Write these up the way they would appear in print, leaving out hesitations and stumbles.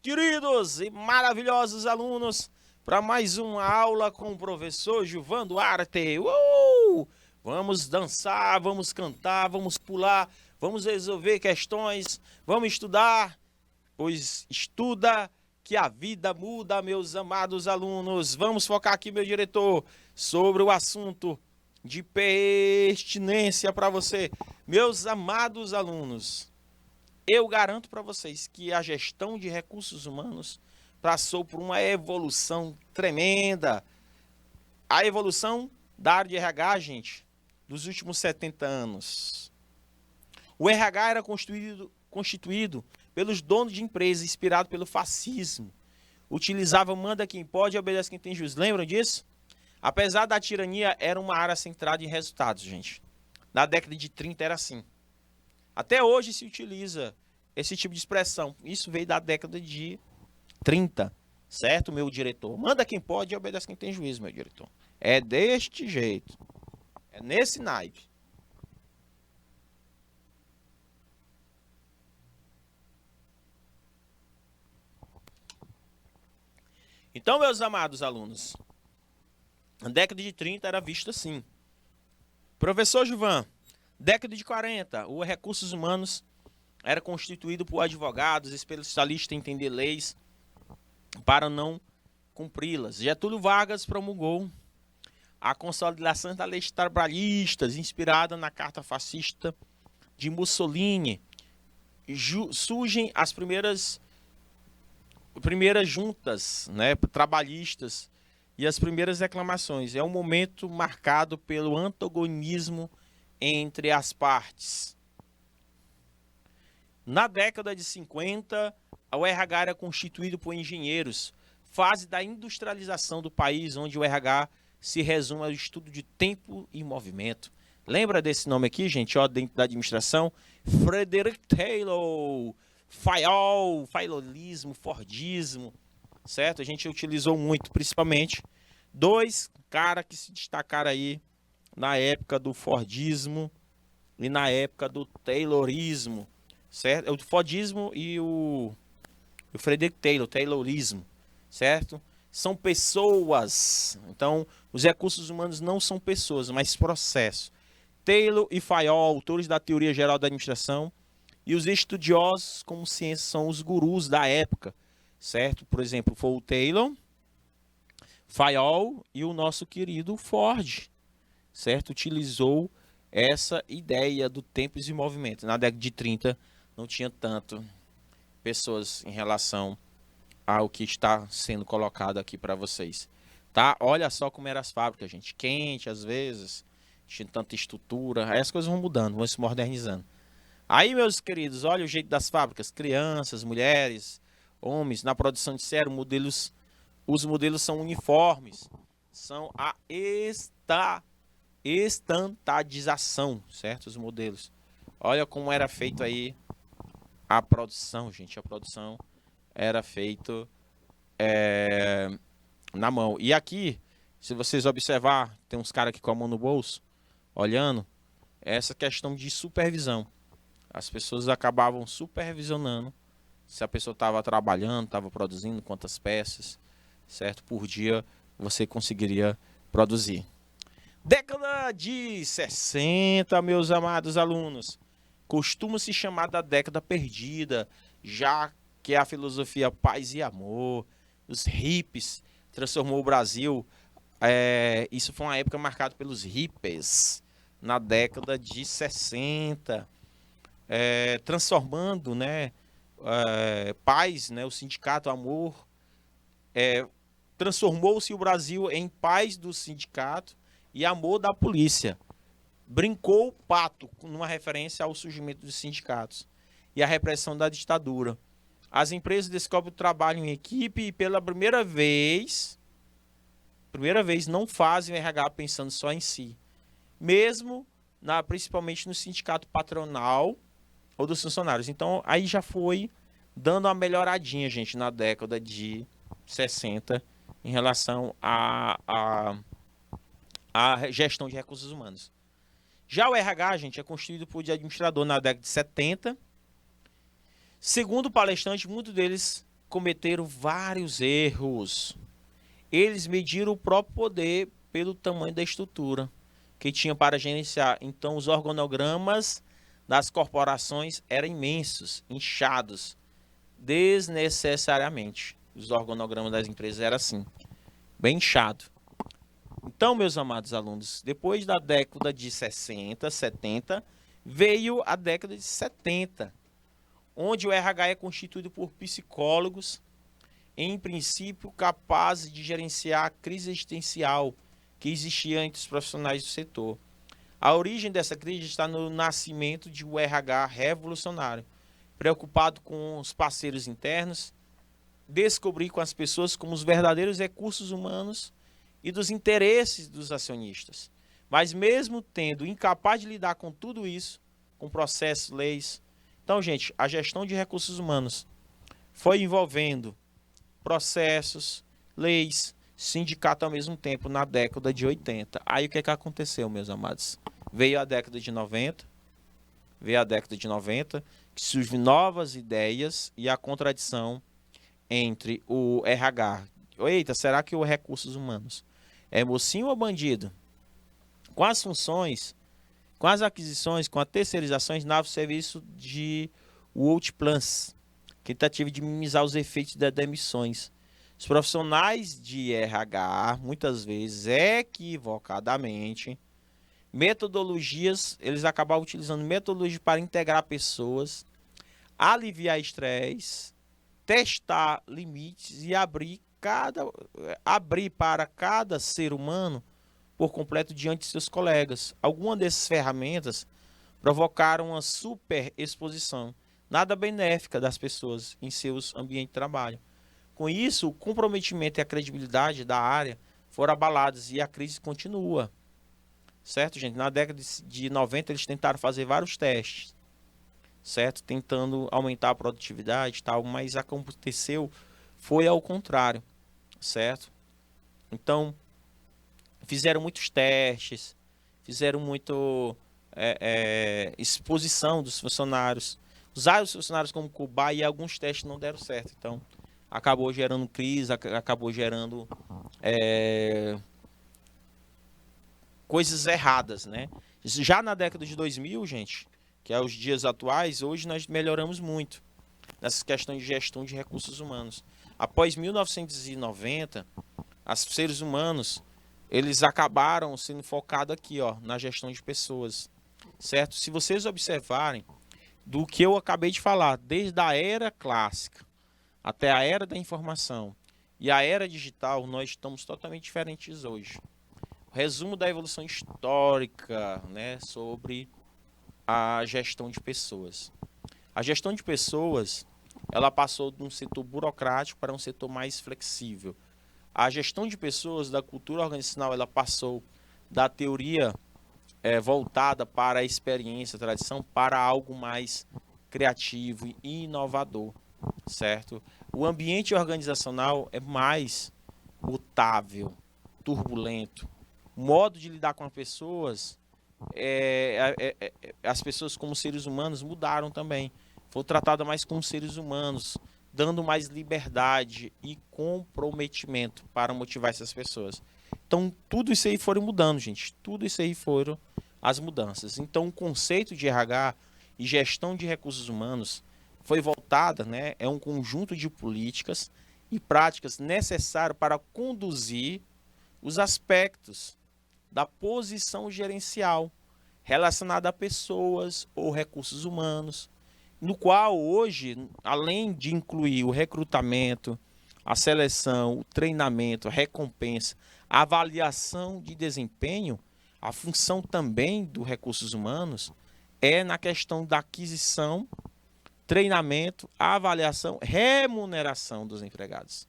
queridos e maravilhosos alunos, para mais uma aula com o professor Gilvan Duarte. Vamos dançar, vamos cantar, vamos pular, vamos resolver questões, vamos estudar, pois estuda que a vida muda, meus amados alunos. Vamos focar aqui, meu diretor, sobre o assunto de pertinência para você. Meus amados alunos, eu garanto para vocês que a gestão de recursos humanos passou por uma evolução tremenda. A evolução da área de RH, gente, dos últimos 70 anos. O RH era constituído pelos donos de empresas, inspirado pelo fascismo. Utilizava manda quem pode e obedece quem tem juízo. Lembram disso? Apesar da tirania, era uma área centrada em resultados, gente. Na década de 30 era assim. Até hoje se utiliza esse tipo de expressão. Isso veio da década de 30, certo, meu diretor? Manda quem pode e obedece quem tem juízo, meu diretor. É deste jeito. É nesse naipe. Então, meus amados alunos, na década de 30 era visto assim. Professor Gilvan, década de 40, os recursos humanos era constituído por advogados, especialistas em entender leis para não cumpri-las. Getúlio Vargas promulgou a consolidação das leis trabalhistas, inspirada na carta fascista de Mussolini. Surgem as primeiras juntas, né, trabalhistas e as primeiras reclamações. É um momento marcado pelo antagonismo entre as partes. Na década de 50, o RH era constituído por engenheiros, fase da industrialização do país, onde o RH se resume ao estudo de tempo e movimento. Lembra desse nome aqui, gente, ó, dentro da administração? Frederick Taylor, Fayollismo, Fordismo, certo? A gente utilizou muito, principalmente, dois caras que se destacaram aí na época do Fordismo e na época do Taylorismo, certo? O Fordismo e o Frederick Taylor, Taylorismo, certo? São pessoas. Então, os recursos humanos não são pessoas, mas processos. Taylor e Fayol, autores da teoria geral da administração, e os estudiosos como ciência são os gurus da época, certo? Por exemplo, foi o Taylor, Fayol e o nosso querido Ford, certo? Utilizou essa ideia do tempos e movimento. Na década de 30 não tinha tanto pessoas em relação ao que está sendo colocado aqui para vocês, tá? Olha só como eram as fábricas, gente, quente às vezes, tinha tanta estrutura, aí as coisas vão mudando, vão se modernizando. Aí, meus queridos, olha o jeito das fábricas, crianças, mulheres, homens, na produção de cero, os modelos são uniformes, são a estandarização, certo? Os modelos. Olha como era feito aí a produção, gente, a produção era feito na mão. E aqui, se vocês observar, tem uns caras aqui com a mão no bolso, olhando, essa questão de supervisão. As pessoas acabavam supervisionando se a pessoa estava trabalhando, estava produzindo, quantas peças, certo? Por dia você conseguiria produzir. Década de 60, meus amados alunos, costuma se chamar da década perdida, já que a filosofia paz e amor, os hippies, transformou o Brasil. Isso foi uma época marcada pelos hippies, na década de 60, transformando, né, paz, né, o sindicato amor, transformou-se o Brasil em paz do sindicato e amor da polícia. Brincou o pato, numa referência ao surgimento dos sindicatos e a repressão da ditadura. As empresas descobrem o trabalho em equipe e pela primeira vez não fazem o RH pensando só em si. Mesmo, principalmente no sindicato patronal ou dos funcionários. Então, aí já foi dando uma melhoradinha, gente, na década de 60 em relação à gestão de recursos humanos. Já o RH, gente, é constituído por administrador na década de 70. Segundo o palestrante, muitos deles cometeram vários erros. Eles mediram o próprio poder pelo tamanho da estrutura que tinha para gerenciar. Então, os organogramas das corporações eram imensos, inchados, desnecessariamente. Os organogramas das empresas eram assim, bem inchado. Então, meus amados alunos, depois da década de 60, 70, veio a década de 70, onde o RH é constituído por psicólogos, em princípio capazes de gerenciar a crise existencial que existia entre os profissionais do setor. A origem dessa crise está no nascimento de um RH revolucionário, preocupado com os parceiros internos, descobrir com as pessoas como os verdadeiros recursos humanos e dos interesses dos acionistas. Mas mesmo tendo incapaz de lidar com tudo isso, com processos, leis. Então, gente, a gestão de recursos humanos foi envolvendo processos, leis, sindicato ao mesmo tempo na década de 80. Aí o que aconteceu, meus amados? Veio a década de 90, que surgem novas ideias e a contradição entre o RH. Eita, será que o recursos humanos é mocinho ou bandido? Com as funções, com as aquisições, com as terceirizações, novo serviço de Outplans, tentativa de minimizar os efeitos das demissões. Os profissionais de RH, muitas vezes, equivocadamente, eles acabavam utilizando metodologias para integrar pessoas, aliviar estresse, testar limites e abrir para cada ser humano por completo diante de seus colegas. Algumas dessas ferramentas provocaram uma superexposição, nada benéfica das pessoas em seus ambientes de trabalho. Com isso, o comprometimento e a credibilidade da área foram abalados e a crise continua. Certo, gente? Na década de 90 eles tentaram fazer vários testes, certo? Tentando aumentar a produtividade e tal, mas o que aconteceu foi ao contrário, certo? Então, fizeram muitos testes, fizeram muito exposição dos funcionários, usaram os funcionários como cobaia e alguns testes não deram certo. Então, acabou gerando crise, acabou gerando coisas erradas, né? Já na década de 2000, gente, que é os dias atuais, hoje nós melhoramos muito nessas questões de gestão de recursos humanos. Após 1990, os seres humanos, eles acabaram sendo focados aqui, ó, na gestão de pessoas, certo? Se vocês observarem do que eu acabei de falar, desde a era clássica até a era da informação e a era digital, nós estamos totalmente diferentes hoje. Resumo da evolução histórica, né, sobre a gestão de pessoas. A gestão de pessoas, ela passou de um setor burocrático para um setor mais flexível. A gestão de pessoas da cultura organizacional, ela passou da teoria voltada para a experiência, a tradição, para algo mais criativo e inovador, certo? O ambiente organizacional é mais mutável, turbulento. O modo de lidar com as pessoas, as pessoas como seres humanos mudaram também. Foi tratada mais como seres humanos, dando mais liberdade e comprometimento para motivar essas pessoas. Então, tudo isso aí foram mudando, gente. Tudo isso aí foram as mudanças. Então, o conceito de RH e gestão de recursos humanos foi voltada, né? É um conjunto de políticas e práticas necessárias para conduzir os aspectos da posição gerencial relacionada a pessoas ou recursos humanos, no qual hoje, além de incluir o recrutamento, a seleção, o treinamento, a recompensa, a avaliação de desempenho, a função também dos recursos humanos é na questão da aquisição, treinamento, avaliação, remuneração dos empregados,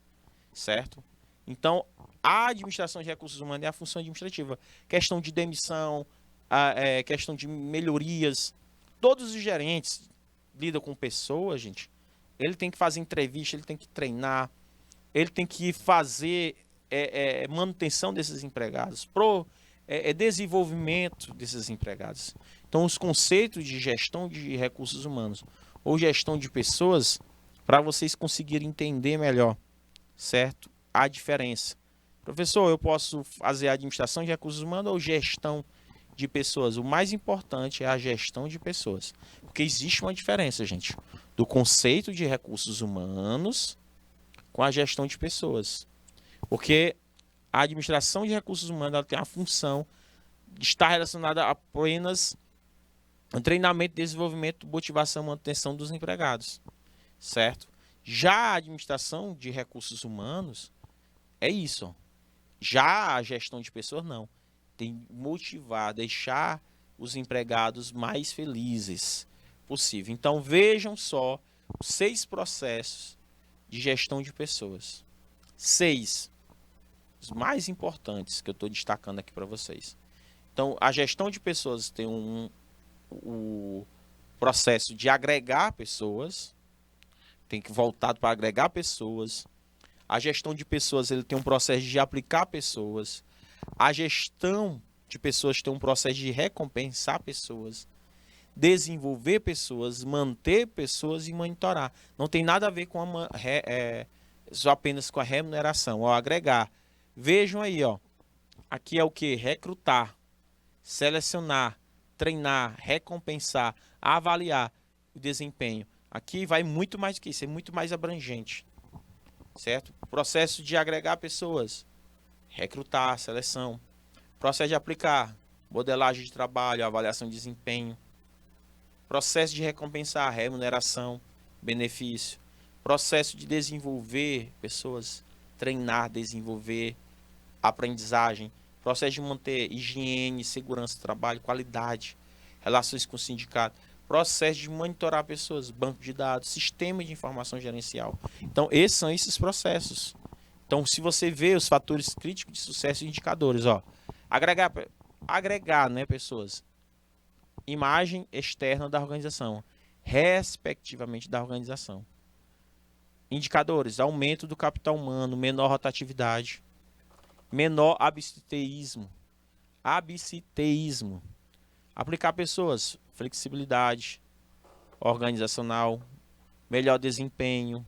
certo? Então, a administração de recursos humanos é a função administrativa. Questão de demissão, questão de melhorias. Todos os gerentes lidam com pessoas, gente. Ele tem que fazer entrevista, ele tem que treinar, ele tem que fazer manutenção desses empregados, desenvolvimento desses empregados. Então, os conceitos de gestão de recursos humanos ou gestão de pessoas para vocês conseguirem entender melhor, certo? A diferença. Professor, eu posso fazer administração de recursos humanos ou gestão de pessoas? O mais importante é a gestão de pessoas. Porque existe uma diferença, gente, do conceito de recursos humanos com a gestão de pessoas. Porque a administração de recursos humanos ela tem a função de estar relacionada apenas ao treinamento, desenvolvimento, motivação e manutenção dos empregados, certo? Já a administração de recursos humanos é isso. Já a gestão de pessoas não. Tem que motivar, deixar os empregados mais felizes possível. Então vejam só os 6 processos de gestão de pessoas. 6. Os mais importantes que eu estou destacando aqui para vocês. Então, a gestão de pessoas tem o processo de agregar pessoas, tem que voltar para agregar pessoas. A gestão de pessoas ele tem um processo de aplicar pessoas. A gestão de pessoas tem um processo de recompensar pessoas, desenvolver pessoas, manter pessoas e monitorar. Não tem nada a ver com só apenas com a remuneração, ou agregar. Vejam aí, ó. Aqui é o que? Recrutar, selecionar, treinar, recompensar, avaliar o desempenho. Aqui vai muito mais do que isso, é muito mais abrangente, certo? Processo de agregar pessoas, recrutar, seleção. Processo de aplicar, modelagem de trabalho, avaliação de desempenho. Processo de recompensar, remuneração, benefício. Processo de desenvolver pessoas, treinar, desenvolver, aprendizagem. Processo de manter higiene, segurança do trabalho, qualidade, relações com o sindicato. Processo de monitorar pessoas, banco de dados, sistema de informação gerencial. Então, esses são esses processos. Então, se você vê os fatores críticos de sucesso e indicadores, ó, agregar, né, pessoas, imagem externa da organização, respectivamente da organização. Indicadores, aumento do capital humano, menor rotatividade, menor absenteísmo. Aplicar pessoas, flexibilidade organizacional, melhor desempenho,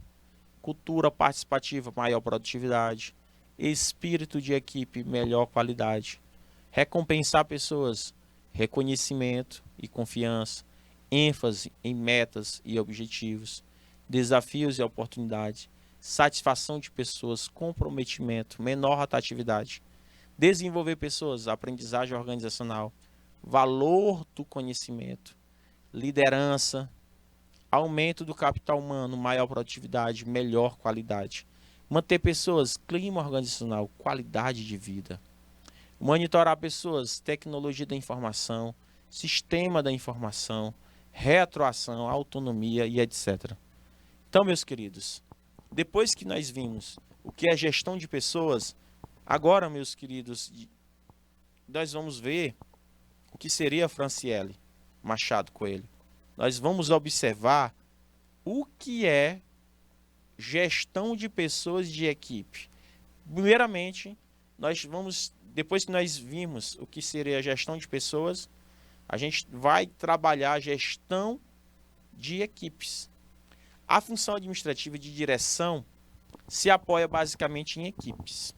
cultura participativa, maior produtividade, espírito de equipe, melhor qualidade, recompensar pessoas, reconhecimento e confiança, ênfase em metas e objetivos, desafios e oportunidades, satisfação de pessoas, comprometimento, menor rotatividade, desenvolver pessoas, aprendizagem organizacional, valor do conhecimento, liderança, aumento do capital humano, maior produtividade, melhor qualidade, manter pessoas, clima organizacional, qualidade de vida, monitorar pessoas, tecnologia da informação, sistema da informação, retroação, autonomia e etc. Então, meus queridos, depois que nós vimos o que é gestão de pessoas, agora, meus queridos, nós vamos ver o que seria Franciele Machado Coelho. Nós vamos observar o que é gestão de pessoas de equipe. Primeiramente, depois que nós vimos o que seria a gestão de pessoas, a gente vai trabalhar a gestão de equipes. A função administrativa de direção se apoia basicamente em equipes.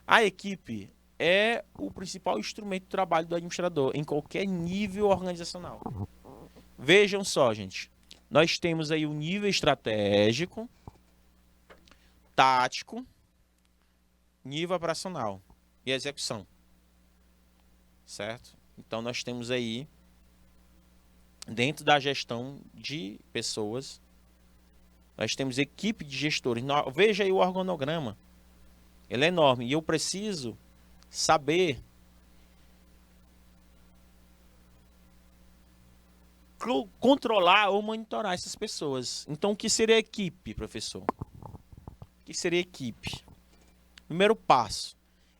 A equipe é o principal instrumento de trabalho do administrador em qualquer nível organizacional. Vejam só, gente. Nós temos aí o nível estratégico, tático, nível operacional e execução. Certo? Então, nós temos aí, dentro da gestão de pessoas, nós temos equipe de gestores. Veja aí o organograma. Ele é enorme. E eu preciso saber controlar ou monitorar essas pessoas. Então, o que seria equipe, professor? O que seria equipe? Primeiro passo.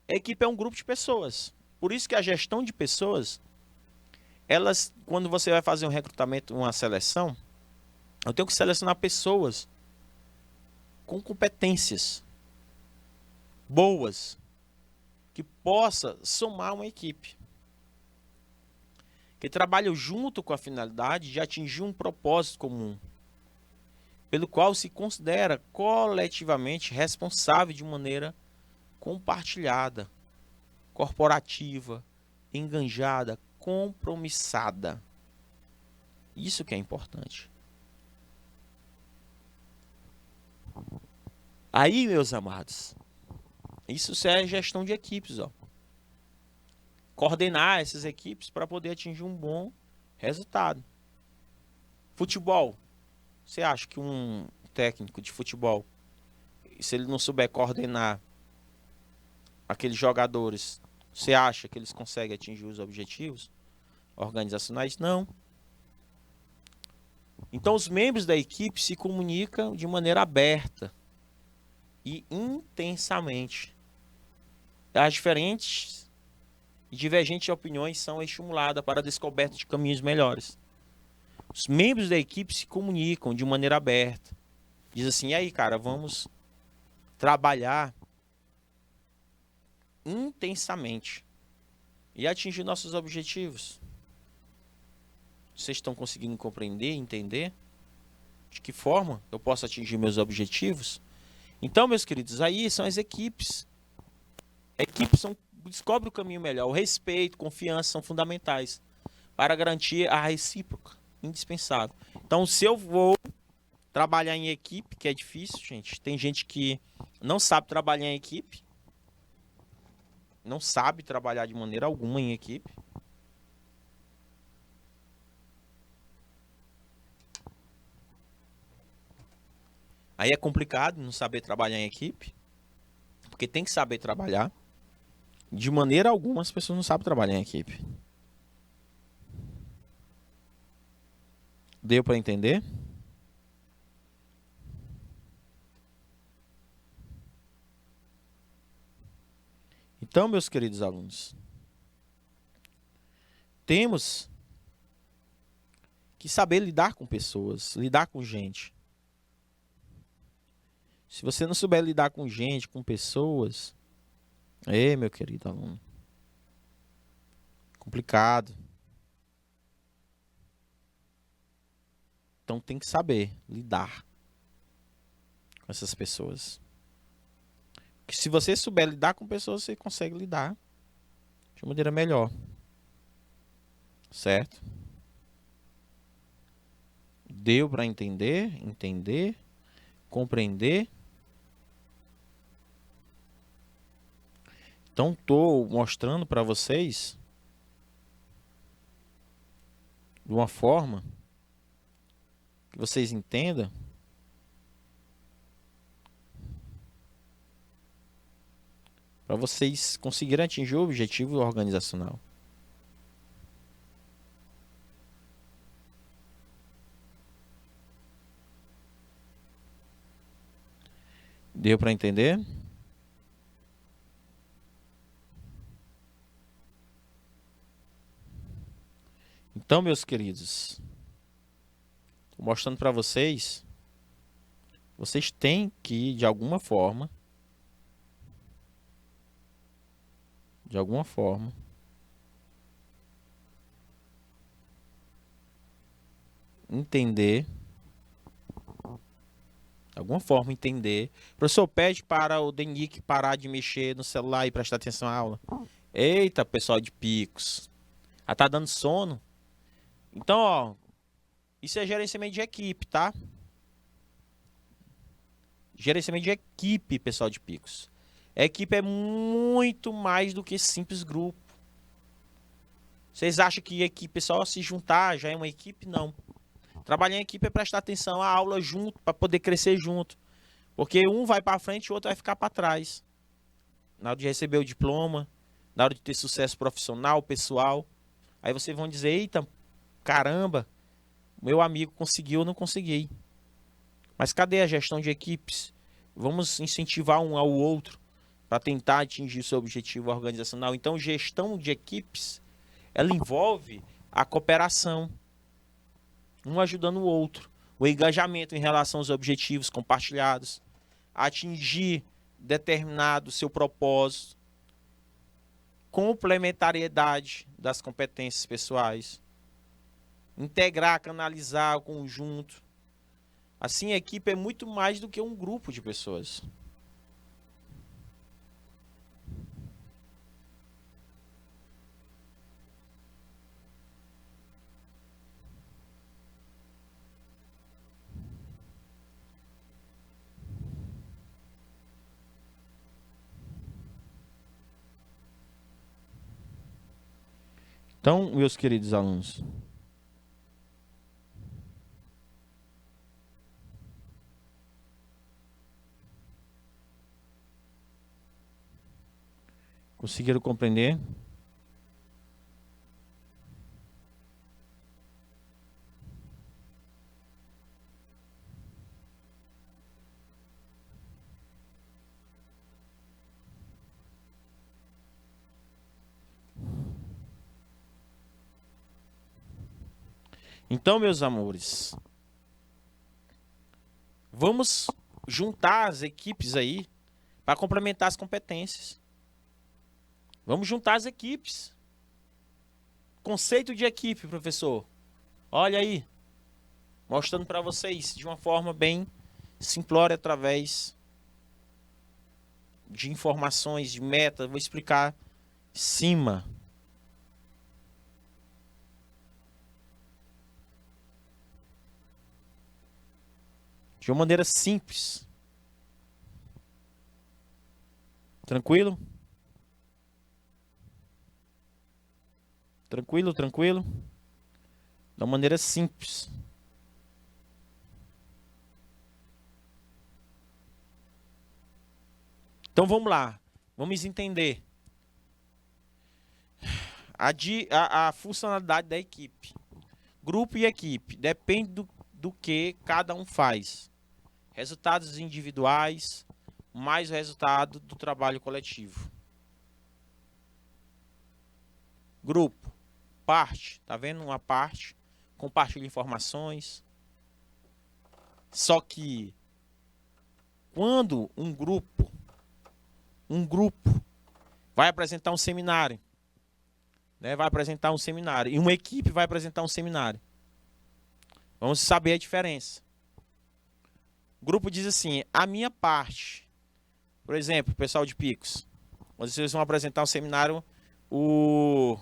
A equipe é um grupo de pessoas. Por isso que a gestão de pessoas, quando você vai fazer um recrutamento, uma seleção, eu tenho que selecionar pessoas com competências boas, que possa somar uma equipe, que trabalham junto com a finalidade de atingir um propósito comum, pelo qual se considera coletivamente responsável de maneira compartilhada, corporativa, enganjada, compromissada. Isso que é importante. Aí, meus amados, isso é gestão de equipes, ó. Coordenar essas equipes para poder atingir um bom resultado. Futebol. Você acha que um técnico de futebol, se ele não souber coordenar aqueles jogadores, você acha que eles conseguem atingir os objetivos organizacionais? Não. Então, os membros da equipe se comunicam de maneira aberta e intensamente. As diferentes e divergentes opiniões são estimuladas para a descoberta de caminhos melhores. Os membros da equipe se comunicam de maneira aberta. Diz assim, e aí, cara, vamos trabalhar intensamente e atingir nossos objetivos. Vocês estão conseguindo compreender, entender? De que forma eu posso atingir meus objetivos? Então, meus queridos, aí são as equipes. Equipes descobrem o caminho melhor. O respeito, confiança são fundamentais para garantir a recíproca, indispensável. Então, se eu vou trabalhar em equipe, que é difícil, gente. Tem gente que não sabe trabalhar em equipe. Não sabe trabalhar de maneira alguma em equipe. Aí é complicado não saber trabalhar em equipe, porque tem que saber trabalhar. De maneira alguma as pessoas não sabem trabalhar em equipe. Deu para entender? Então, meus queridos alunos, temos que saber lidar com pessoas, lidar com gente. Se você não souber lidar com gente, com pessoas, meu querido aluno, complicado. Então tem que saber lidar com essas pessoas. Porque se você souber lidar com pessoas, você consegue lidar de uma maneira melhor. Certo? Deu para entender, compreender. Então estou mostrando para vocês de uma forma que vocês entendam para vocês conseguirem atingir o objetivo organizacional. Deu para entender? Então, meus queridos, tô mostrando para vocês, vocês têm que, de alguma forma, entender, de alguma forma entender. O professor pede para o Denick parar de mexer no celular e prestar atenção à aula. Eita, pessoal de Picos. Ah, tá dando sono? Então, ó, isso é gerenciamento de equipe, tá? Gerenciamento de equipe, pessoal de Picos. A equipe é muito mais do que simples grupo. Vocês acham que a equipe é só se juntar, já é uma equipe? Não. Trabalhar em equipe é prestar atenção à aula junto, para poder crescer junto. Porque um vai para frente e o outro vai ficar para trás. Na hora de receber o diploma, na hora de ter sucesso profissional, pessoal. Aí vocês vão dizer, eita, caramba, meu amigo conseguiu, eu não consegui. Mas cadê a gestão de equipes? Vamos incentivar um ao outro para tentar atingir seu objetivo organizacional. Então, gestão de equipes, ela envolve a cooperação, um ajudando o outro, o engajamento em relação aos objetivos compartilhados, atingir determinado seu propósito, complementariedade das competências pessoais, integrar, canalizar o conjunto, Assim, a equipe é muito mais do que um grupo de pessoas. Então, meus queridos alunos, conseguiram compreender? Então, meus amores, vamos juntar as equipes aí para complementar as competências. Vamos juntar as equipes. Conceito de equipe, professor. Olha aí, mostrando para vocês de uma forma bem simplória através de informações, de meta. Vou explicar em cima. De uma maneira simples. Tranquilo? Tranquilo, tranquilo? De uma maneira simples. Então vamos lá. Vamos entender a funcionalidade da equipe. Grupo e equipe. Depende do que cada um faz. Resultados individuais, mais o resultado do trabalho coletivo. Grupo, parte, tá vendo? Uma parte, compartilha informações. Só que quando um grupo vai apresentar um seminário, né? Vai apresentar um seminário e uma equipe vai apresentar um seminário. Vamos saber a diferença. O grupo diz assim: a minha parte, por exemplo, pessoal de Picos, vocês vão apresentar um seminário, o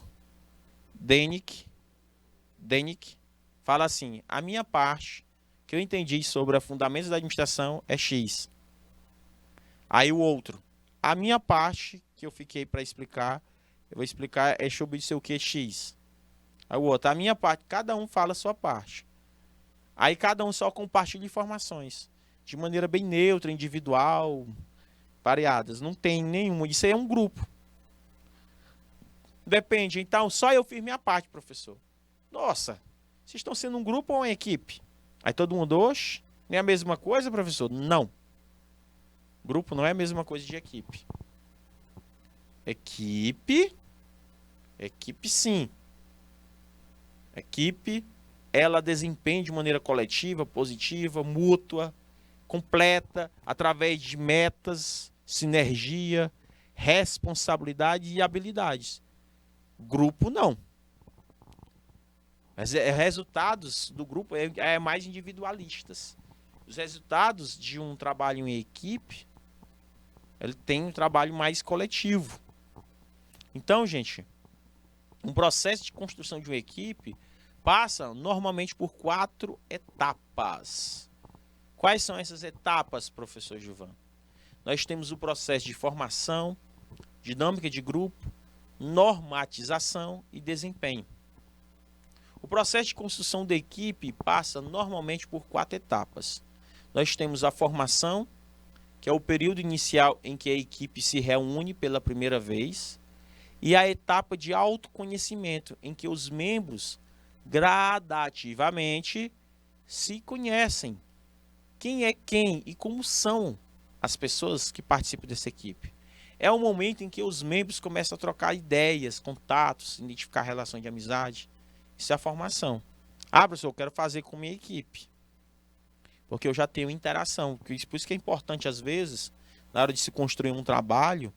Denick fala assim: a minha parte que eu entendi sobre os fundamentos da administração é X. Aí o outro: a minha parte que eu fiquei para explicar, eu vou explicar é sobre o que X. Aí o outro: a minha parte, cada um fala a sua parte. Aí cada um só compartilha informações de maneira bem neutra, individual, variadas. Não tem nenhum. Isso aí é um grupo. Depende. Então, só eu fiz minha parte, professor. Nossa, vocês estão sendo um grupo ou uma equipe? Aí todo mundo, oxe, não é a mesma coisa, professor? Não. Grupo não é a mesma coisa de equipe. Equipe sim. Equipe, ela desempenha de maneira coletiva, positiva, mútua, completa, através de metas, sinergia, responsabilidade e habilidades. Grupo não. Mas resultados do grupo é mais individualistas. Os resultados de um trabalho em equipe, ele tem um trabalho mais coletivo. Então, gente, um processo de construção de uma equipe passa normalmente por 4 etapas. Quais são essas etapas, professor Gilvan? Nós temos o processo de formação, dinâmica de grupo, normatização e desempenho. O processo de construção da equipe passa normalmente por 4 etapas. Nós temos a formação, que é o período inicial em que a equipe se reúne pela primeira vez, e a etapa de autoconhecimento, em que os membros gradativamente se conhecem. Quem é quem e como são as pessoas que participam dessa equipe. É o momento em que os membros começam a trocar ideias, contatos, identificar relações de amizade. Isso é a formação. Ah, professor, eu quero fazer com minha equipe. Porque eu já tenho interação. Por isso que é importante, às vezes, na hora de se construir um trabalho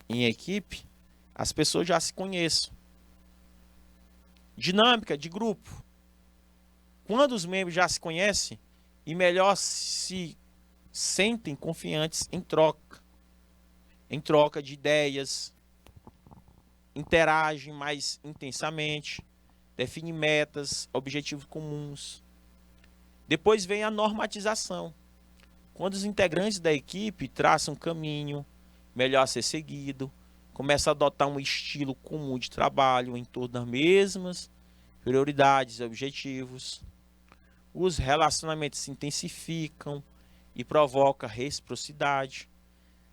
em equipe, as pessoas já se conheçam. Dinâmica de grupo. Quando os membros já se conhecem, e melhor se sentem confiantes em troca de ideias, interagem mais intensamente, definem metas, objetivos comuns. Depois vem a normatização, quando os integrantes da equipe traçam um caminho melhor a ser seguido, começam a adotar um estilo comum de trabalho em torno das mesmas prioridades e objetivos. Os relacionamentos se intensificam e provoca reciprocidade.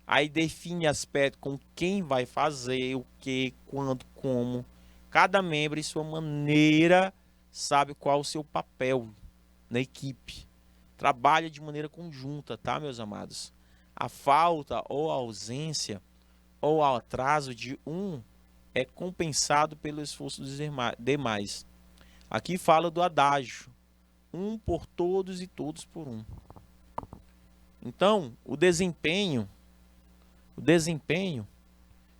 Aí define aspecto com quem vai fazer, o que, quando, como. Cada membro, em sua maneira, sabe qual o seu papel na equipe. Trabalha de maneira conjunta, tá, meus amados? A falta ou a ausência ou o atraso de um é compensado pelo esforço dos demais. Aqui fala do adágio. Um por todos e todos por um. Então, o desempenho,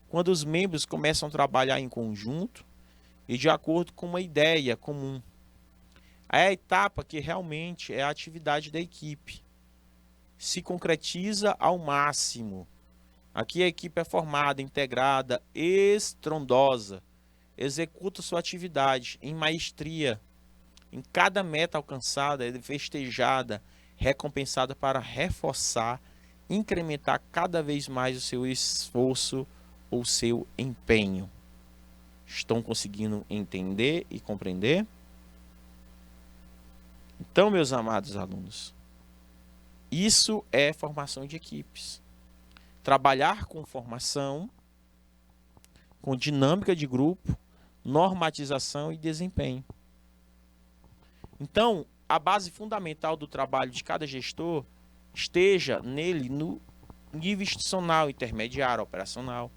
quando os membros começam a trabalhar em conjunto e de acordo com uma ideia comum. É a etapa que realmente é a atividade da equipe. Se concretiza ao máximo. Aqui a equipe é formada, integrada, estrondosa. Executa sua atividade em maestria. Em cada meta alcançada é festejada, recompensada para reforçar, incrementar cada vez mais o seu esforço ou seu empenho. Estão conseguindo entender e compreender? Então, meus amados alunos, isso é formação de equipes. Trabalhar com formação, com dinâmica de grupo, normatização e desempenho. Então, a base fundamental do trabalho de cada gestor esteja nele no nível institucional, intermediário, operacional,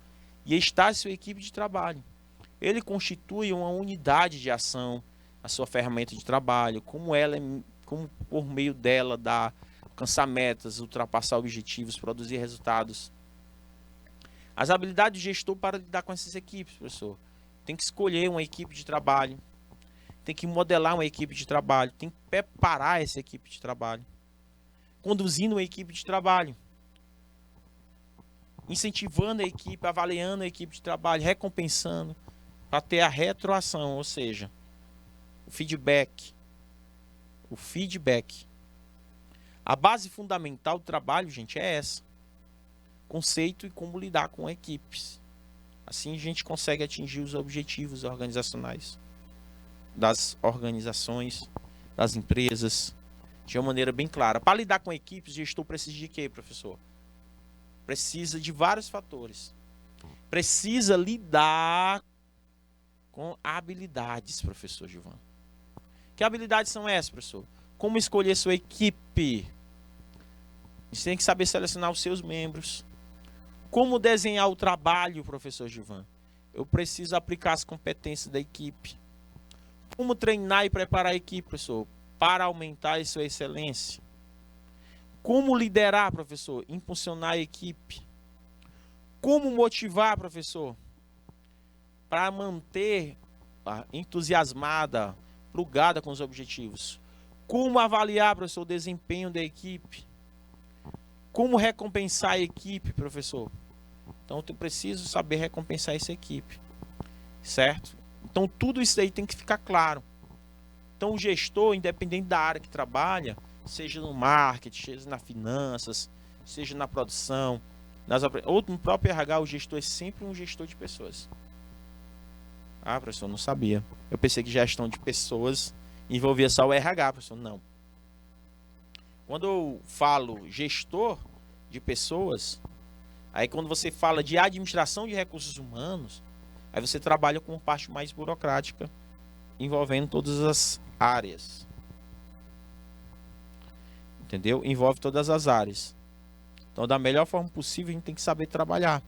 e está a sua equipe de trabalho. Ele constitui uma unidade de ação, a sua ferramenta de trabalho, como por meio dela dá alcançar metas, ultrapassar objetivos, produzir resultados. As habilidades do gestor para lidar com essas equipes, professor. Tem que escolher uma equipe de trabalho, tem que modelar uma equipe de trabalho, tem que preparar essa equipe de trabalho, conduzindo uma equipe de trabalho, incentivando a equipe, avaliando a equipe de trabalho, recompensando, para ter a retroação, ou seja, o feedback. A base fundamental do trabalho, gente, é essa. Conceito e como lidar com equipes. Assim a gente consegue atingir os objetivos organizacionais das organizações, das empresas, de uma maneira bem clara. Para lidar com equipes, o gestor precisa de quê, professor? Precisa de vários fatores. Precisa lidar com habilidades, professor Gilvan. Que habilidades são essas, professor? Como escolher sua equipe? Você tem que saber selecionar os seus membros. Como desenhar o trabalho, professor Gilvan? Eu preciso aplicar as competências da equipe. Como treinar e preparar a equipe, professor, para aumentar a sua excelência? Como liderar, professor? Impulsionar a equipe. Como motivar, professor? Para manter entusiasmada, plugada com os objetivos. Como avaliar, professor, o desempenho da equipe? Como recompensar a equipe, professor? Então, eu preciso saber recompensar essa equipe, certo? Então, tudo isso aí tem que ficar claro. Então, o gestor, independente da área que trabalha, seja no marketing, seja nas finanças, seja na produção, ou no próprio RH, o gestor é sempre um gestor de pessoas. Ah, professor, não sabia. Eu pensei que gestão de pessoas envolvia só o RH, professor. Não. Quando eu falo gestor de pessoas, aí quando você fala de administração de recursos humanos, aí você trabalha com parte mais burocrática, envolvendo todas as áreas. Entendeu? Envolve todas as áreas. Então, da melhor forma possível, a gente tem que saber trabalhar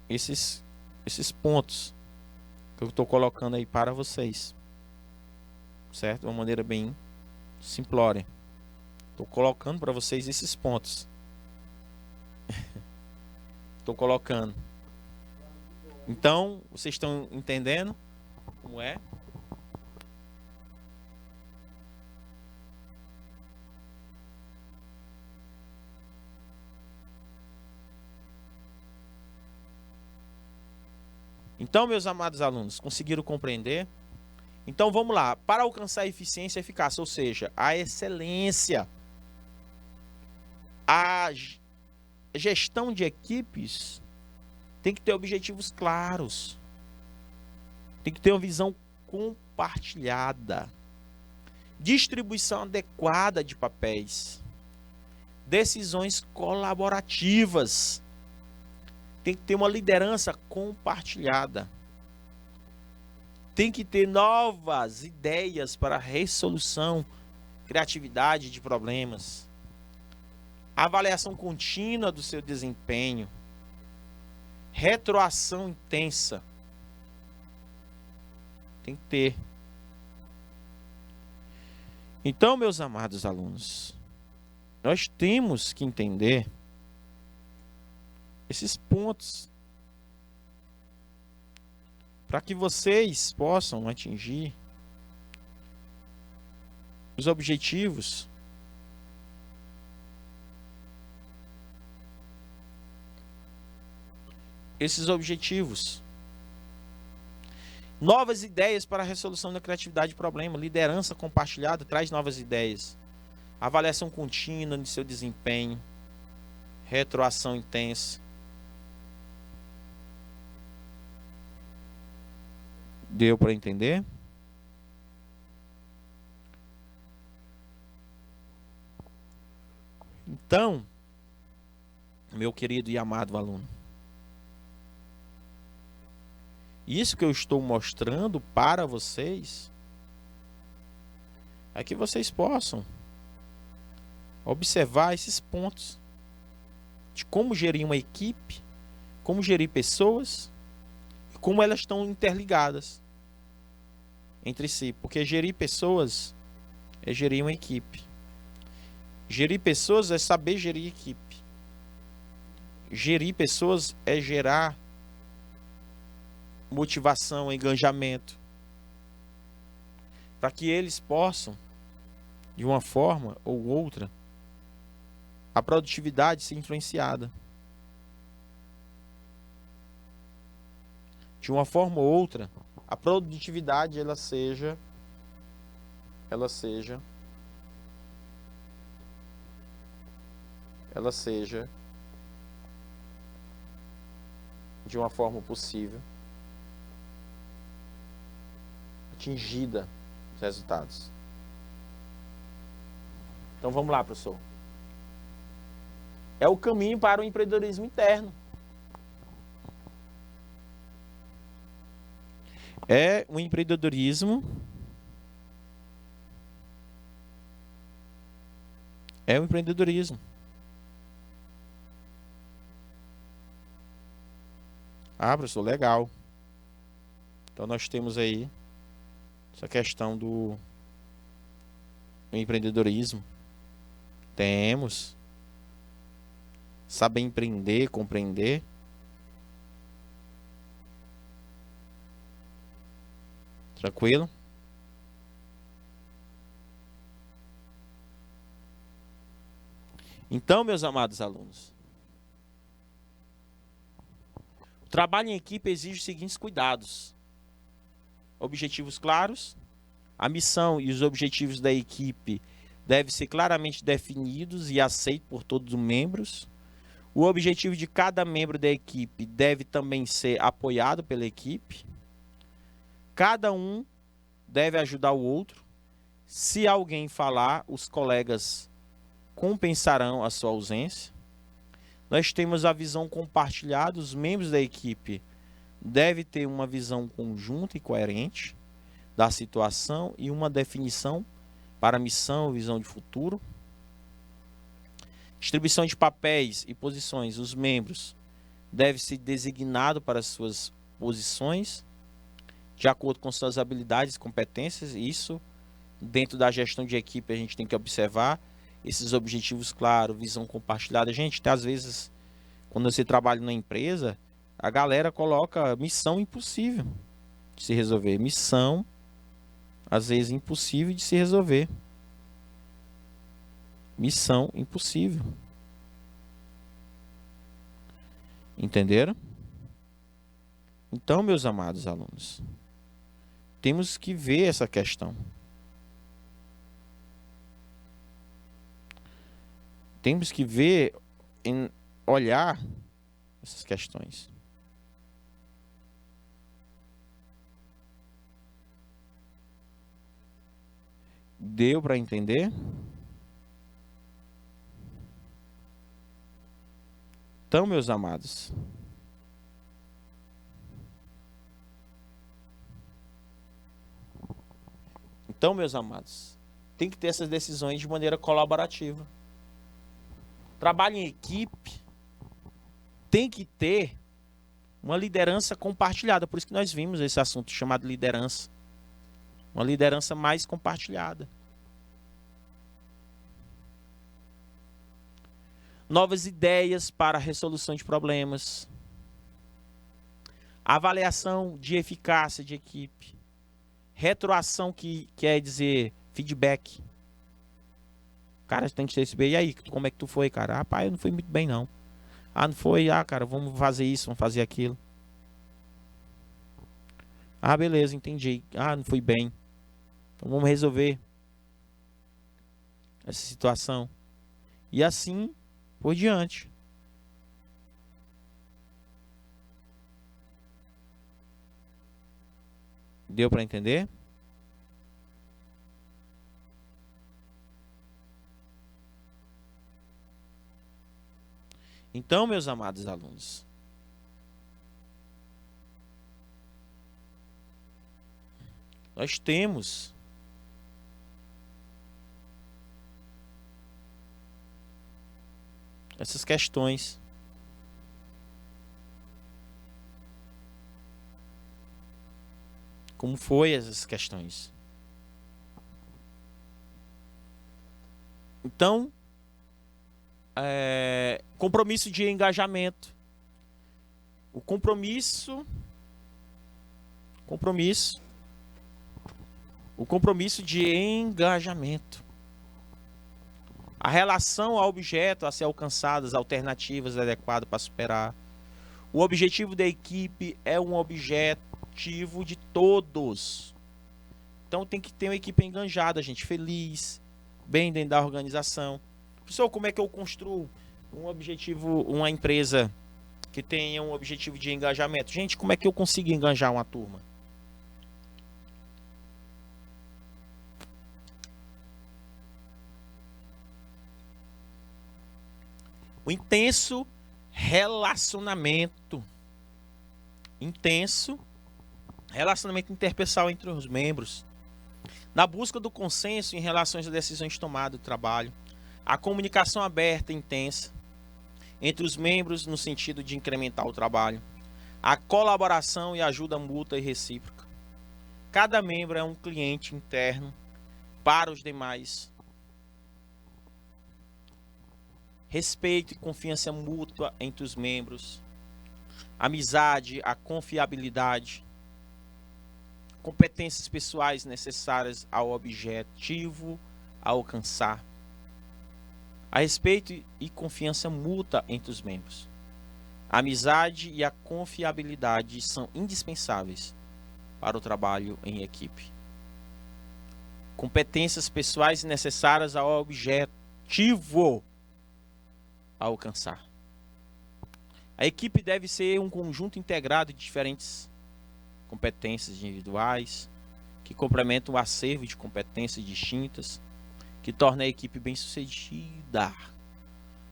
esses pontos que eu estou colocando aí para vocês. Certo? De uma maneira bem simplória. Estou colocando para vocês esses pontos. Estou colocando. Então, vocês estão entendendo como é? Então, meus amados alunos, conseguiram compreender? Então, vamos lá. Para alcançar a eficiência e eficácia, ou seja, a excelência, a gestão de equipes tem que ter objetivos claros. Tem que ter uma visão compartilhada. Distribuição adequada de papéis. Decisões colaborativas. Tem que ter uma liderança compartilhada. Tem que ter novas ideias para a resolução, criatividade de problemas. Avaliação contínua do seu desempenho. Retroação intensa. Tem que ter. Então, meus amados alunos, nós temos que entender esses pontos para que vocês possam atingir os objetivos Novas ideias para a resolução da criatividade de problema. Liderança compartilhada traz novas ideias. Avaliação contínua de seu desempenho. Retroação intensa. Deu para entender? Então, meu querido e amado aluno, isso que eu estou mostrando para vocês é que vocês possam observar esses pontos de como gerir uma equipe, como gerir pessoas e como elas estão interligadas entre si. Porque gerir pessoas é gerir uma equipe. Gerir pessoas é saber gerir equipe. Gerir pessoas é gerar motivação, engajamento, para que eles possam, de uma forma ou outra, a produtividade ser influenciada. De uma forma ou outra, a produtividade ela seja de uma forma possível atingida os resultados. Então vamos lá, professor. É o caminho para o empreendedorismo interno. É o empreendedorismo. É o empreendedorismo. Ah, professor, legal. Então nós temos aí essa questão do empreendedorismo. Temos. Saber empreender, compreender. Tranquilo? Então, meus amados alunos, o trabalho em equipe exige os seguintes cuidados. Objetivos claros. A missão e os objetivos da equipe devem ser claramente definidos e aceitos por todos os membros. O objetivo de cada membro da equipe deve também ser apoiado pela equipe. Cada um deve ajudar o outro. Se alguém falar, os colegas compensarão a sua ausência. Nós temos a visão compartilhada. Os membros da equipe devem ter uma visão conjunta e coerente da situação e uma definição para a missão e visão de futuro. Distribuição de papéis e posições. Os membros devem ser designados para as suas posições de acordo com suas habilidades e competências. Isso, dentro da gestão de equipe, a gente tem que observar esses objetivos claros, visão compartilhada. Gente, às vezes, quando você trabalha na empresa, a galera coloca missão impossível de se resolver. Missão, às vezes, impossível de se resolver. Missão impossível. Entenderam? Então, meus amados alunos, temos que ver essa questão. Temos que ver, olhar essas questões. Deu para entender? Então, meus amados, tem que ter essas decisões de maneira colaborativa. Trabalho em equipe tem que ter uma liderança compartilhada. Por isso que nós vimos esse assunto chamado liderança. Uma liderança mais compartilhada. Novas ideias para a resolução de problemas. Avaliação de eficácia de equipe. Retroação, que quer dizer feedback. Cara, tem que receber. E aí, como é que tu foi, cara? Rapaz, eu não fui muito bem, não. Ah, não foi? Ah, cara, vamos fazer isso, vamos fazer aquilo. Ah, beleza, entendi. Ah, não fui bem. Então vamos resolver essa situação. E assim por diante. Deu para entender? Então, meus amados alunos, nós temos essas questões. Como foi essas questões? Então, compromisso de engajamento. O compromisso de engajamento. A relação ao objeto a ser alcançadas, alternativas adequadas para superar. O objetivo da equipe é um objetivo de todos. Então tem que ter uma equipe engajada, gente, feliz, bem dentro da organização. Professor, como é que eu construo um objetivo, uma empresa que tenha um objetivo de engajamento? Gente, como é que eu consigo engajar uma turma? O intenso relacionamento interpessoal entre os membros. Na busca do consenso em relação às decisões tomadas do trabalho. A comunicação aberta e intensa entre os membros no sentido de incrementar o trabalho. A colaboração e ajuda mútua e recíproca. Cada membro é um cliente interno para os demais. Respeito e confiança mútua entre os membros. Amizade, a confiabilidade. Competências pessoais necessárias ao objetivo a alcançar. A respeito e confiança mútua entre os membros. A amizade e a confiabilidade são indispensáveis para o trabalho em equipe. Competências pessoais necessárias ao objetivo a alcançar. A equipe deve ser um conjunto integrado de diferentes competências individuais que complementam o acervo de competências distintas que torna a equipe bem-sucedida.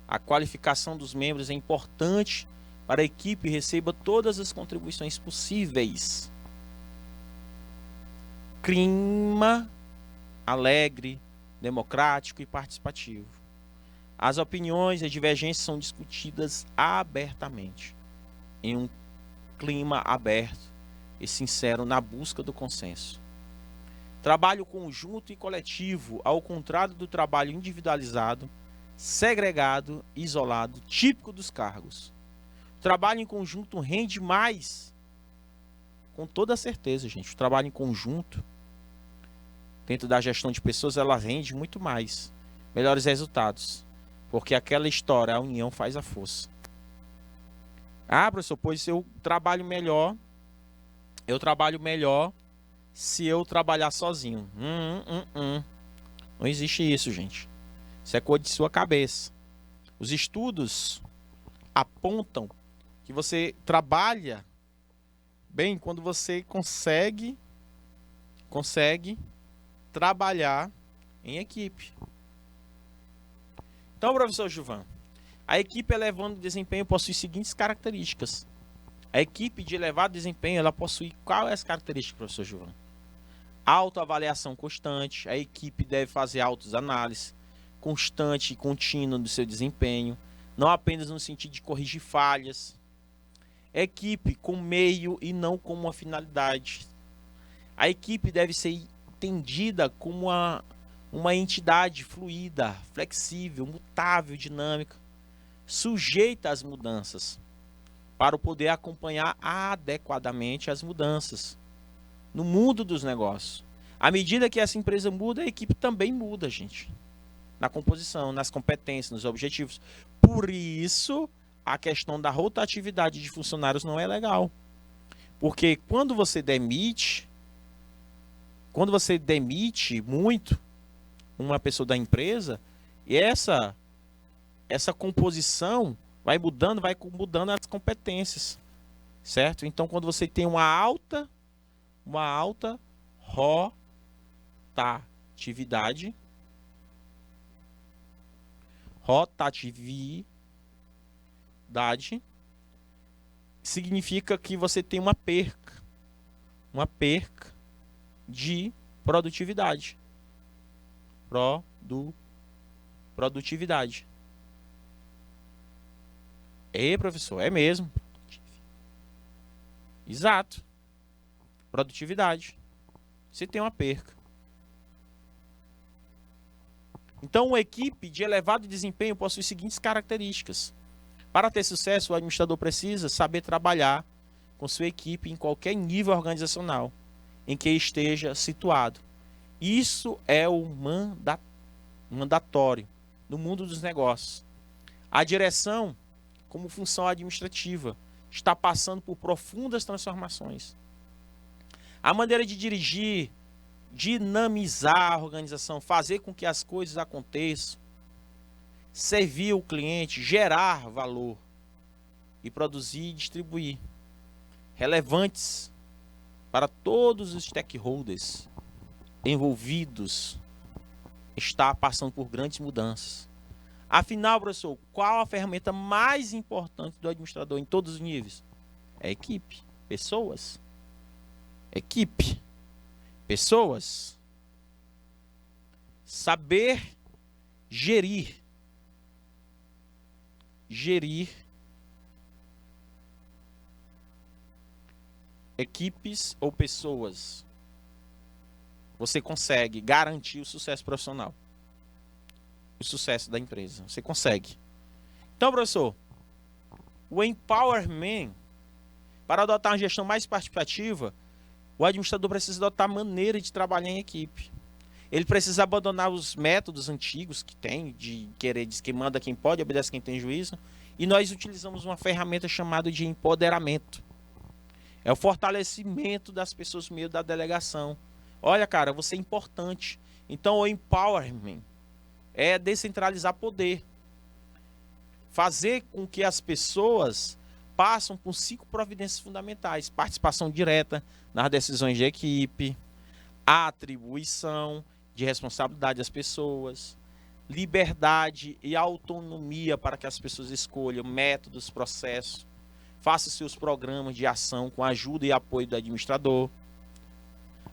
A qualificação dos membros é importante para a equipe receba todas as contribuições possíveis. Clima alegre, democrático e participativo. As opiniões e divergências são discutidas abertamente, em um clima aberto e sincero na busca do consenso. Trabalho conjunto e coletivo, ao contrário do trabalho individualizado, segregado, isolado, típico dos cargos. O trabalho em conjunto rende mais, com toda certeza, gente. O trabalho em conjunto, dentro da gestão de pessoas, ela rende muito mais, melhores resultados. Porque aquela história, a união faz a força. Ah, professor, pois eu trabalho melhor Eu trabalho melhor se eu trabalhar sozinho. Não existe isso, gente. Isso é coisa de sua cabeça. Os estudos apontam que você trabalha bem quando você consegue trabalhar em equipe. Então, professor Gilvan, a equipe elevando desempenho possui as seguintes características. A equipe de elevado desempenho, ela possui quais as características, professor Gilvan? Autoavaliação constante, a equipe deve fazer autoanálise constante e contínua do seu desempenho, não apenas no sentido de corrigir falhas. Equipe com meio e não como uma finalidade. A equipe deve ser entendida como uma entidade fluida, flexível, mutável, dinâmica, sujeita às mudanças, para poder acompanhar adequadamente as mudanças no mundo dos negócios. À medida que essa empresa muda, a equipe também muda, gente. Na composição, nas competências, nos objetivos. Por isso, a questão da rotatividade de funcionários não é legal. Porque quando você demite muito uma pessoa da empresa, e essa composição vai mudando as competências, certo? Então, quando você tem uma alta rotatividade, significa que você tem uma perca de produtividade. Produtividade. Professor, é mesmo. Exato. Produtividade. Você tem uma perca. Então, uma equipe de elevado desempenho possui as seguintes características. Para ter sucesso, o administrador precisa saber trabalhar com sua equipe em qualquer nível organizacional em que esteja situado. Isso é o mandatório no mundo dos negócios. A direção, como função administrativa, está passando por profundas transformações. A maneira de dirigir, dinamizar a organização, fazer com que as coisas aconteçam, servir o cliente, gerar valor e produzir e distribuir, relevantes para todos os stakeholders envolvidos, está passando por grandes mudanças. Afinal, professor, qual a ferramenta mais importante do administrador em todos os níveis? É a equipe, pessoas. Equipe, pessoas. Saber gerir equipes ou pessoas. Você consegue garantir o sucesso profissional, o sucesso da empresa. Você consegue. Então, professor, o empowerment, para adotar uma gestão mais participativa, o administrador precisa adotar maneira de trabalhar em equipe. Ele precisa abandonar os métodos antigos que tem, de querer dizer que manda quem pode, obedece quem tem juízo. E nós utilizamos uma ferramenta chamada de empoderamento. É o fortalecimento das pessoas por meio da delegação. Olha, cara, você é importante. Então, o empowerment é descentralizar poder. Fazer com que as pessoas passem por 5 providências fundamentais. Participação direta nas decisões de equipe, atribuição de responsabilidade às pessoas, liberdade e autonomia para que as pessoas escolham métodos, processos, façam seus programas de ação com ajuda e apoio do administrador,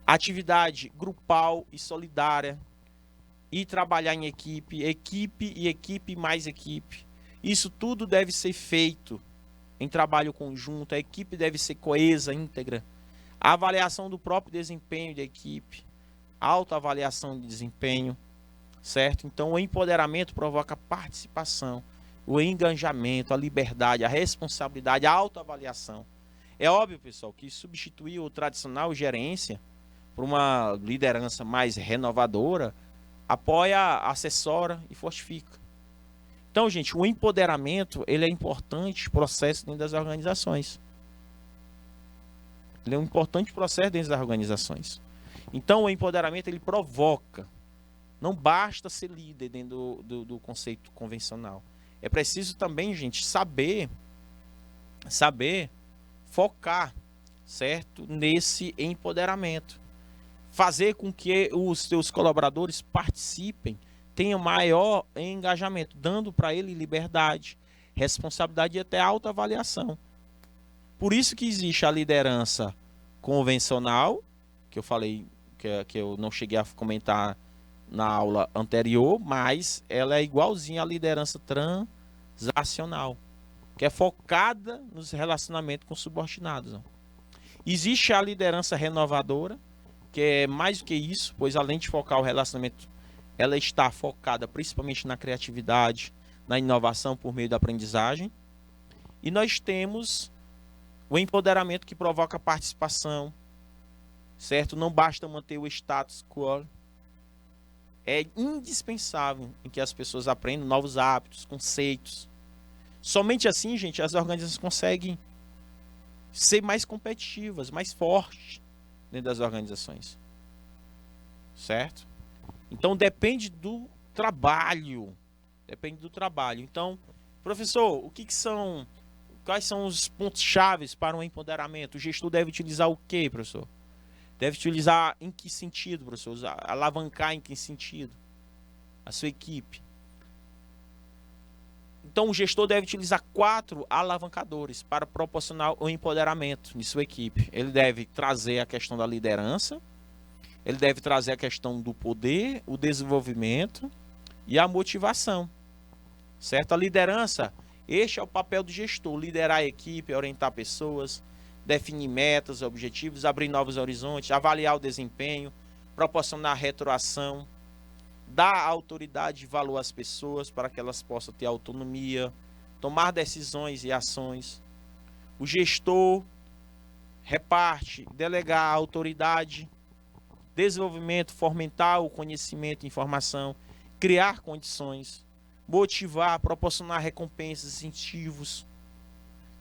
atividade grupal e solidária, e trabalhar em equipe, equipe mais equipe. Isso tudo deve ser feito em trabalho conjunto, a equipe deve ser coesa, íntegra. A avaliação do próprio desempenho da equipe, autoavaliação de desempenho, certo? Então, o empoderamento provoca participação, o engajamento, a liberdade, a responsabilidade, a autoavaliação. É óbvio, pessoal, que substituir o tradicional gerência por uma liderança mais renovadora apoia, assessora e fortifica. Então, gente, o empoderamento ele é importante processo dentro das organizações. Ele é um importante processo dentro das organizações. Então, o empoderamento, ele provoca. Não basta ser líder dentro do conceito convencional. É preciso também, gente, saber focar, certo? Nesse empoderamento. Fazer com que os seus colaboradores participem, tenham maior engajamento, dando para ele liberdade, responsabilidade e até autoavaliação. Por isso que existe a liderança convencional, que eu falei, que eu não cheguei a comentar na aula anterior, mas ela é igualzinha à liderança transacional, que é focada nos relacionamentos com subordinados. Existe a liderança renovadora, que é mais do que isso, pois além de focar o relacionamento, ela está focada principalmente na criatividade, na inovação por meio da aprendizagem. E nós temos o empoderamento que provoca participação, certo? Não basta manter o status quo. É indispensável em que as pessoas aprendam novos hábitos, conceitos. Somente assim, gente, as organizações conseguem ser mais competitivas, mais fortes dentro das organizações. Certo? Então depende do trabalho. Depende do trabalho. Então, professor, quais são os pontos chaves para um empoderamento? O gestor deve utilizar o quê, professor? Deve utilizar em que sentido, professor? Alavancar em que sentido? A sua equipe. Então, o gestor deve utilizar 4 alavancadores para proporcionar o empoderamento de sua equipe. Ele deve trazer a questão da liderança, ele deve trazer a questão do poder, o desenvolvimento e a motivação. Certo? A liderança, este é o papel do gestor: liderar a equipe, orientar pessoas, definir metas, objetivos, abrir novos horizontes, avaliar o desempenho, proporcionar retroação, dar autoridade e valor às pessoas para que elas possam ter autonomia, tomar decisões e ações. O gestor reparte, delegar a autoridade, desenvolvimento, fomentar o conhecimento e informação, criar condições, motivar, proporcionar recompensas, incentivos,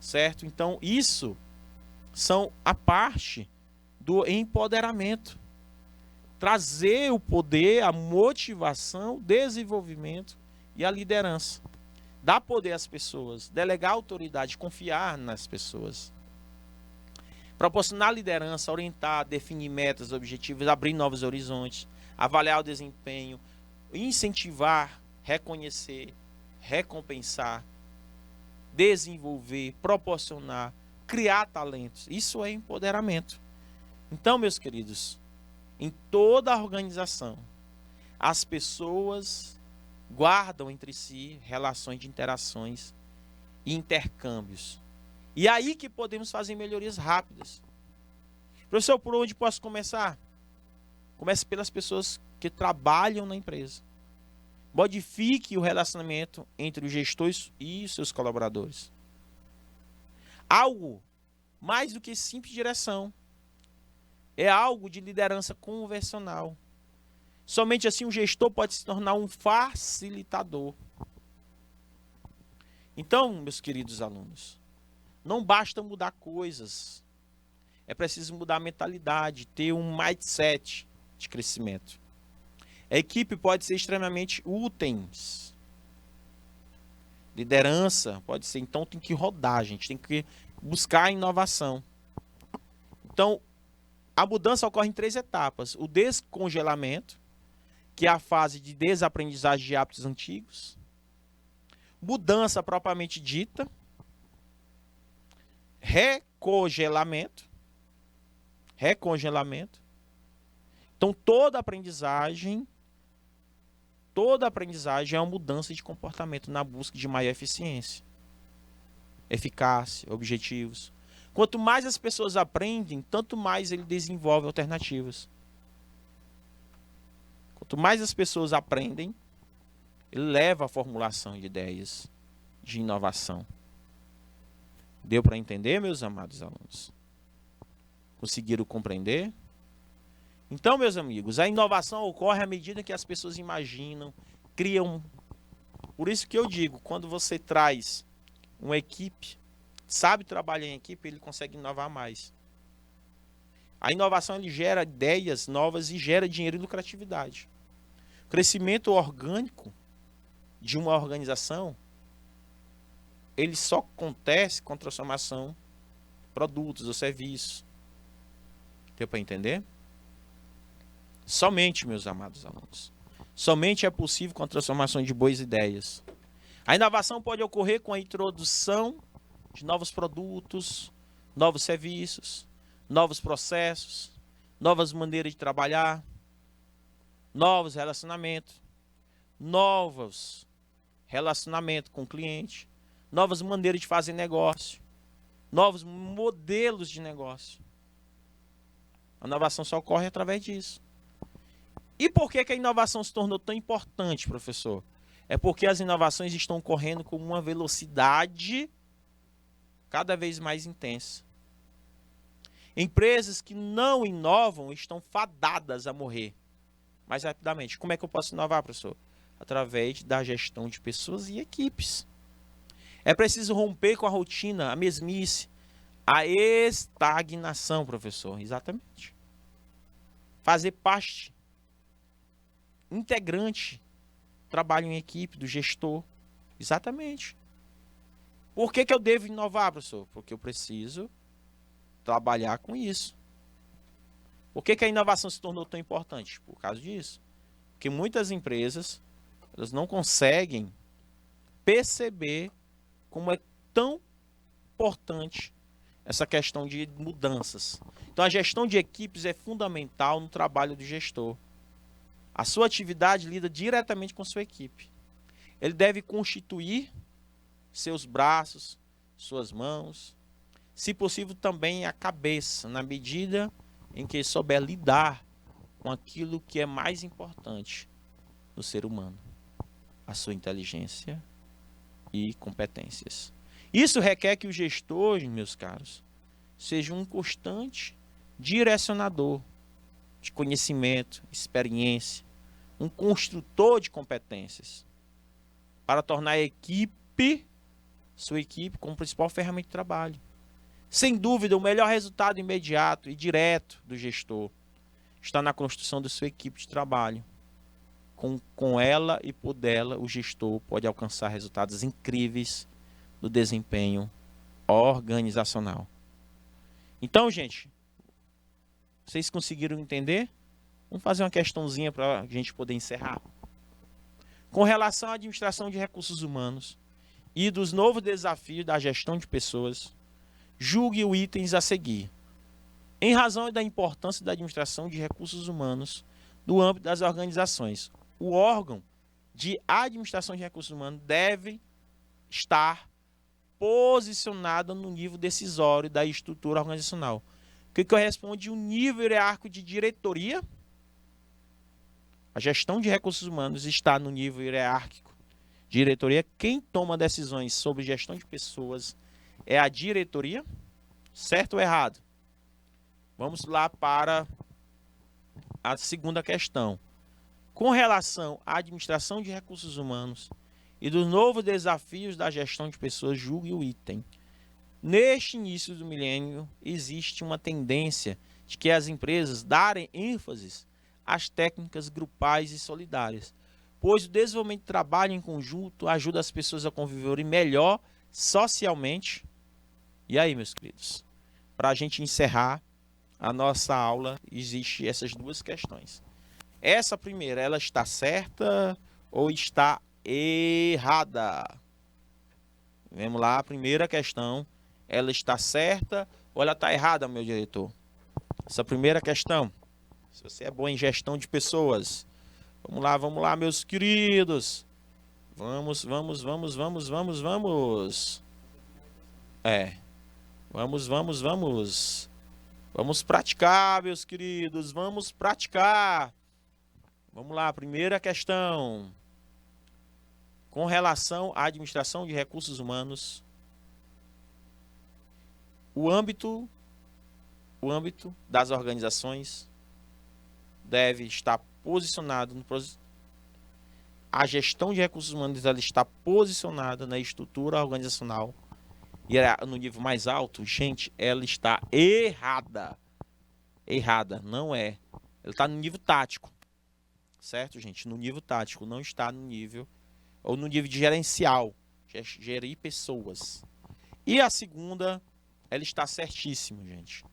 certo? Então, isso são a parte do empoderamento. Trazer o poder, a motivação, o desenvolvimento e a liderança. Dar poder às pessoas, delegar autoridade, confiar nas pessoas. Proporcionar liderança, orientar, definir metas, objetivos, abrir novos horizontes, avaliar o desempenho, incentivar, reconhecer, recompensar, desenvolver, proporcionar, criar talentos. Isso é empoderamento. Então, meus queridos, em toda a organização, as pessoas guardam entre si relações de interações e intercâmbios. E aí que podemos fazer melhorias rápidas. Professor, por onde posso começar? Comece pelas pessoas que trabalham na empresa. Modifique o relacionamento entre os gestores e os seus colaboradores. Algo mais do que simples direção. É algo de liderança convencional. Somente assim o gestor pode se tornar um facilitador. Então, meus queridos alunos, não basta mudar coisas. É preciso mudar a mentalidade, ter um mindset de crescimento. A equipe pode ser extremamente útil. Liderança pode ser, então tem que rodar, a gente tem que buscar a inovação. Então, a mudança ocorre em 3 etapas. O descongelamento, que é a fase de desaprendizagem de hábitos antigos. Mudança propriamente dita. Recongelamento. Então, toda aprendizagem é uma mudança de comportamento na busca de maior eficiência, eficácia, objetivos. Quanto mais as pessoas aprendem, tanto mais ele desenvolve alternativas. Quanto mais as pessoas aprendem, ele leva à formulação de ideias de inovação. Deu para entender, meus amados alunos? Conseguiram compreender? Então, meus amigos, a inovação ocorre à medida que as pessoas imaginam, criam. Por isso que eu digo, quando você traz uma equipe, sabe trabalhar em equipe, ele consegue inovar mais. A inovação ele gera ideias novas e gera dinheiro e lucratividade. O crescimento orgânico de uma organização, ele só acontece com transformação de produtos ou serviços. Deu para entender? Somente, meus amados alunos, somente é possível com a transformação de boas ideias. A inovação pode ocorrer com a introdução de novos produtos, novos serviços, novos processos, novas maneiras de trabalhar, novos relacionamentos com o cliente, novas maneiras de fazer negócio, novos modelos de negócio. A inovação só ocorre através disso. E por que a inovação se tornou tão importante, professor? É porque as inovações estão ocorrendo com uma velocidade cada vez mais intensa. Empresas que não inovam estão fadadas a morrer mais rapidamente. Como é que eu posso inovar, professor? Através da gestão de pessoas e equipes. É preciso romper com a rotina, a mesmice, a estagnação, professor. Exatamente. Fazer parte integrante, trabalho em equipe, do gestor. Exatamente. Por que eu devo inovar, professor? Porque eu preciso trabalhar com isso. Por que a inovação se tornou tão importante? Por causa disso. Porque muitas empresas elas não conseguem perceber como é tão importante essa questão de mudanças. Então a gestão de equipes é fundamental no trabalho do gestor. A sua atividade lida diretamente com sua equipe. Ele deve constituir seus braços, suas mãos, se possível também a cabeça, na medida em que souber lidar com aquilo que é mais importante no ser humano, a sua inteligência e competências. Isso requer que o gestor, meus caros, seja um constante direcionador de conhecimento, experiência, um construtor de competências, para tornar sua equipe, como principal ferramenta de trabalho. Sem dúvida, o melhor resultado imediato e direto do gestor está na construção da sua equipe de trabalho. Com ela e por dela, o gestor pode alcançar resultados incríveis no desempenho organizacional. Então, gente, vocês conseguiram entender? Vamos fazer uma questãozinha para a gente poder encerrar. Com relação à administração de recursos humanos e dos novos desafios da gestão de pessoas, julgue os itens a seguir. Em razão da importância da administração de recursos humanos no âmbito das organizações, o órgão de administração de recursos humanos deve estar posicionado no nível decisório da estrutura organizacional, que corresponde ao nível hierárquico de diretoria. A gestão de recursos humanos está no nível hierárquico de diretoria. Quem toma decisões sobre gestão de pessoas é a diretoria, certo ou errado? Vamos lá para a segunda questão. Com relação à administração de recursos humanos e dos novos desafios da gestão de pessoas, julgue o item. Neste início do milênio, existe uma tendência de que as empresas darem ênfase às técnicas grupais e solidárias, pois o desenvolvimento de trabalho em conjunto ajuda as pessoas a conviverem melhor socialmente. E aí, meus queridos, para a gente encerrar a nossa aula, existem essas duas questões. Essa primeira, ela está certa ou está errada? Vamos lá, a primeira questão, ela está certa ou ela está errada, meu diretor? Essa primeira questão, se você é bom em gestão de pessoas. Vamos lá, meus queridos. Vamos. Vamos praticar, meus queridos. Vamos praticar. Vamos lá, primeira questão. Com relação à administração de recursos humanos, o âmbito das organizações deve estar posicionado a gestão de recursos humanos ela está posicionada na estrutura organizacional e no nível mais alto, gente, ela está errada. errada. Não é. Ele está no nível tático. Certo, gente? No nível tático. Não está no nível... Ou no nível de gerencial. Gerir pessoas. E a segunda, ela está certíssima, gente.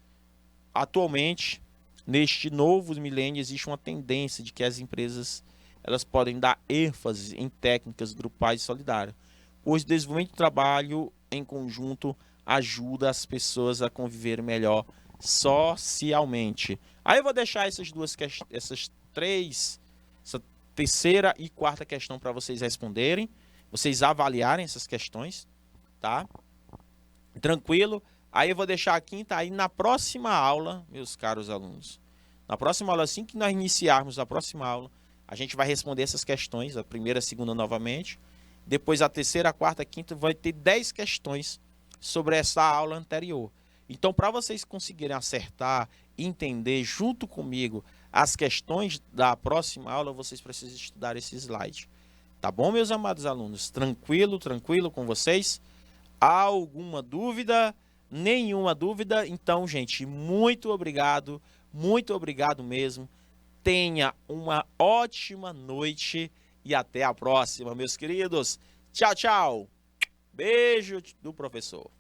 Atualmente, neste novo milênio, existe uma tendência de que as empresas elas podem dar ênfase em técnicas grupais e solidárias, pois o desenvolvimento do trabalho em conjunto ajuda as pessoas a conviver melhor socialmente. Aí eu vou deixar essas três, essa terceira e quarta questão para vocês responderem, vocês avaliarem essas questões, tá? Tranquilo? Aí eu vou deixar a quinta aí na próxima aula, meus caros alunos. Na próxima aula, assim que nós iniciarmos a próxima aula, a gente vai responder essas questões, a primeira, a segunda novamente. Depois a terceira, a quarta, a quinta, vai ter 10 questões sobre essa aula anterior. Então, para vocês conseguirem acertar, entender junto comigo as questões da próxima aula, vocês precisam estudar esse slide. Tá bom, meus amados alunos? Tranquilo, tranquilo com vocês? Há alguma dúvida? Nenhuma dúvida? Então, gente, muito obrigado mesmo. Tenha uma ótima noite e até a próxima, meus queridos. Tchau, tchau. Beijo do professor.